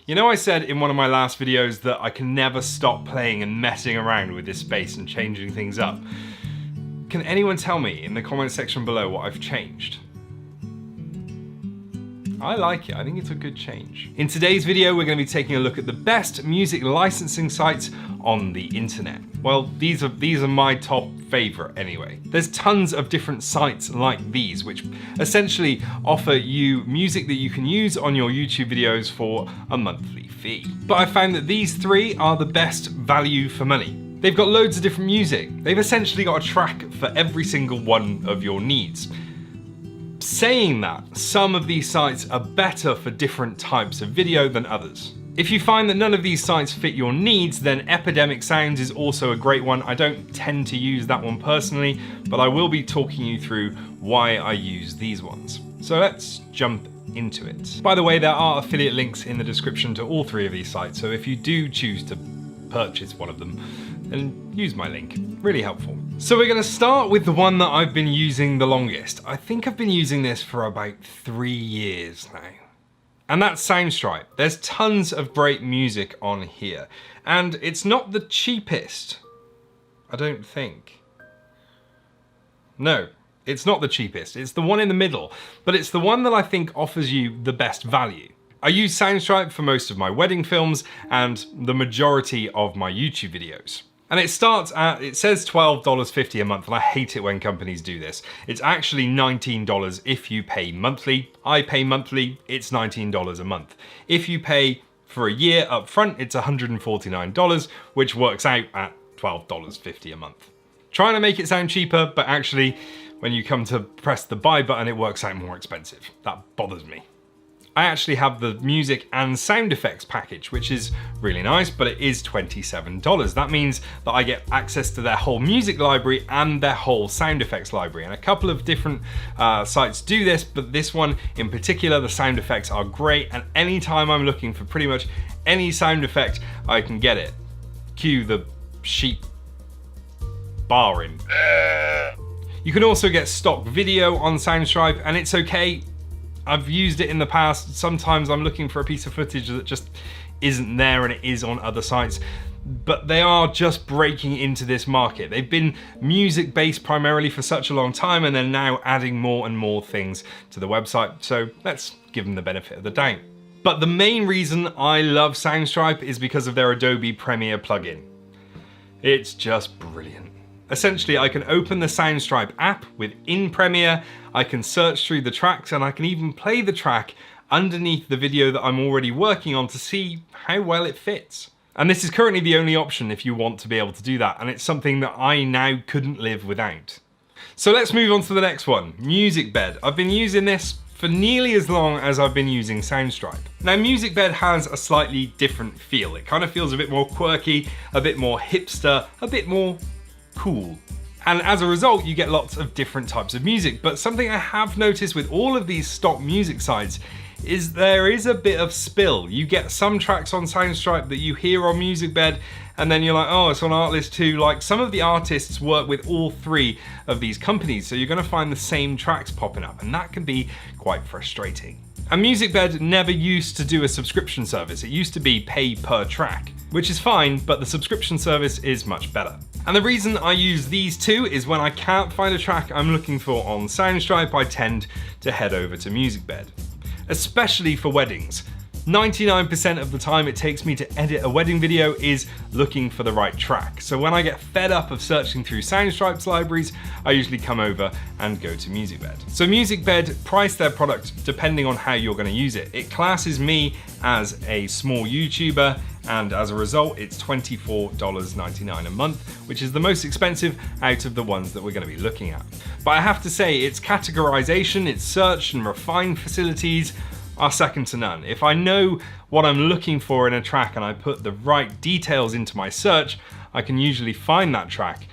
You know, I said in one of my last videos that I can never stop playing and messing around with this space and changing things up. Can anyone tell me in the comment section below what I've changed? I like it, I think it's a good change. In today's video, we're going to be taking a look at the best music licensing sites on the internet. Well, these are my top favorite anyway. There's tons of different sites like these, which essentially offer you music that you can use on your YouTube videos for a monthly fee. But I found that these three are the best value for money. They've got loads of different music. They've essentially got a track for every single one of your needs. Saying that, some of these sites are better for different types of video than others. If you find that none of these sites fit your needs, then Epidemic Sounds is also a great one. I don't tend to use that one personally, but I will be talking you through why I use these ones. So let's jump into it. By the way, there are affiliate links in the description to all three of these sites, so if you do choose to purchase one of them, then use my link. Really helpful. So we're going to start with the one that I've been using the longest. I think I've been using this for about 3 years now. And that's Soundstripe. There's tons of great music on here. And it's not the cheapest, I don't think. No, it's not the cheapest. It's the one in the middle, but it's the one that I think offers you the best value. I use Soundstripe for most of my wedding films and the majority of my YouTube videos. And it starts at, it says $12.50 a month, and I hate it when companies do this. It's actually $19 if you pay monthly. I pay monthly, it's $19 a month. If you pay for a year up front, it's $149, which works out at $12.50 a month. Trying to make it sound cheaper, but actually, when you come to press the buy button, it works out more expensive. That bothers me. I actually have the music and sound effects package, which is really nice, but it is $27. That means that I get access to their whole music library and their whole sound effects library. And a couple of different sites do this, but this one in particular, the sound effects are great. And anytime I'm looking for pretty much any sound effect, I can get it. Cue the sheep barring. You can also get stock video on Soundstripe, and it's okay. I've used it in the past. Sometimes I'm looking for a piece of footage that just isn't there and it is on other sites, but they are just breaking into this market. They've been music based primarily for such a long time, and they're now adding more and more things to the website. So let's give them the benefit of the doubt. But the main reason I love Soundstripe is because of their Adobe Premiere plugin. It's just brilliant. Essentially, I can open the Soundstripe app within Premiere, I can search through the tracks, and I can even play the track underneath the video that I'm already working on to see how well it fits. And this is currently the only option if you want to be able to do that, and it's something that I now couldn't live without. So let's move on to the next one, MusicBed. I've been using this for nearly as long as I've been using Soundstripe. Now, MusicBed has a slightly different feel. It kind of feels a bit more quirky, a bit more hipster, a bit more cool. And as a result, you get lots of different types of music. But something I have noticed with all of these stock music sites is there is a bit of spill. You get some tracks on Soundstripe that you hear on MusicBed, and then you're like, oh, it's on Artlist too. Like, some of the artists work with all three of these companies, so you're gonna find the same tracks popping up, and that can be quite frustrating. And MusicBed never used to do a subscription service. It used to be pay per track, which is fine, but the subscription service is much better. And the reason I use these two is when I can't find a track I'm looking for on Soundstripe, I tend to head over to MusicBed. Especially for weddings. 99% of the time it takes me to edit a wedding video is looking for the right track. So when I get fed up of searching through Soundstripe's libraries, I usually come over and go to MusicBed. So MusicBed price their product depending on how you're going to use it. It classes me as a small YouTuber, and as a result, it's $24.99 a month, which is the most expensive out of the ones that we're going to be looking at. But I have to say, its categorization, its search and refine facilities are second to none. If I know what I'm looking for in a track and I put the right details into my search, I can usually find that track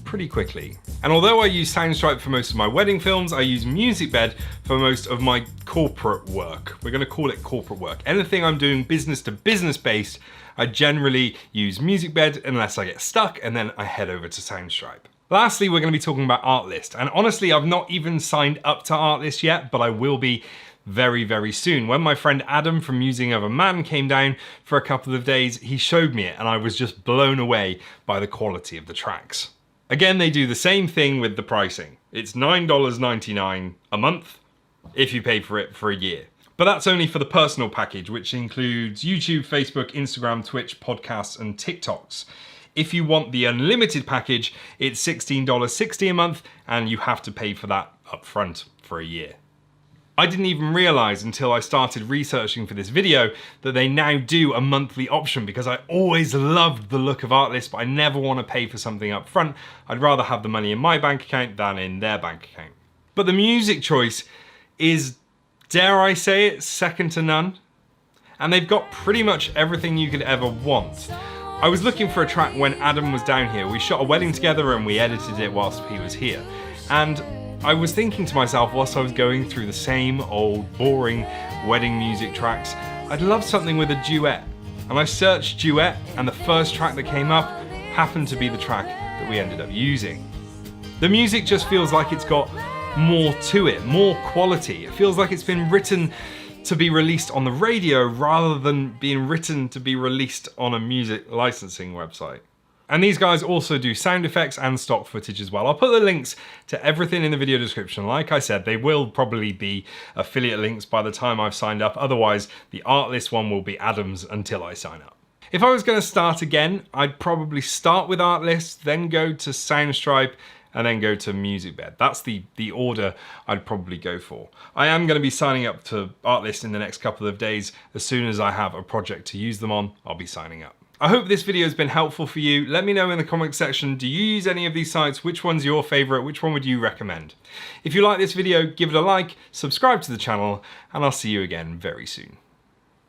pretty quickly. And although I use Soundstripe for most of my wedding films, I use MusicBed for most of my corporate work. We're gonna call it corporate work. Anything I'm doing business to business based, I generally use MusicBed unless I get stuck, and then I head over to Soundstripe. Lastly, we're gonna be talking about Artlist. And honestly, I've not even signed up to Artlist yet, but I will be very, very soon. When my friend Adam from Musing of a Man came down for a couple of days, he showed me it and I was just blown away by the quality of the tracks. Again, they do the same thing with the pricing. It's $9.99 a month if you pay for it for a year. But that's only for the personal package, which includes YouTube, Facebook, Instagram, Twitch, podcasts, and TikToks. If you want the unlimited package, it's $16.60 a month, and you have to pay for that upfront for a year. I didn't even realize until I started researching for this video that they now do a monthly option, because I always loved the look of Artlist, but I never want to pay for something up front. I'd rather have the money in my bank account than in their bank account. But the music choice is, dare I say it, second to none. And they've got pretty much everything you could ever want. I was looking for a track when Adam was down here. We shot a wedding together and we edited it whilst he was here. And I was thinking to myself whilst I was going through the same old boring wedding music tracks, I'd love something with a duet. And I searched duet, and the first track that came up happened to be the track that we ended up using. The music just feels like it's got more to it, more quality. It feels like it's been written to be released on the radio rather than being written to be released on a music licensing website. And these guys also do sound effects and stock footage as well. I'll put the links to everything in the video description. Like I said, they will probably be affiliate links by the time I've signed up. Otherwise, the Artlist one will be Adam's until I sign up. If I was going to start again, I'd probably start with Artlist, then go to Soundstripe, and then go to MusicBed. That's the order I'd probably go for. I am going to be signing up to Artlist in the next couple of days. As soon as I have a project to use them on, I'll be signing up. I hope this video has been helpful for you. Let me know in the comments section, do you use any of these sites? Which one's your favorite? Which one would you recommend? If you like this video, give it a like, subscribe to the channel, and I'll see you again very soon.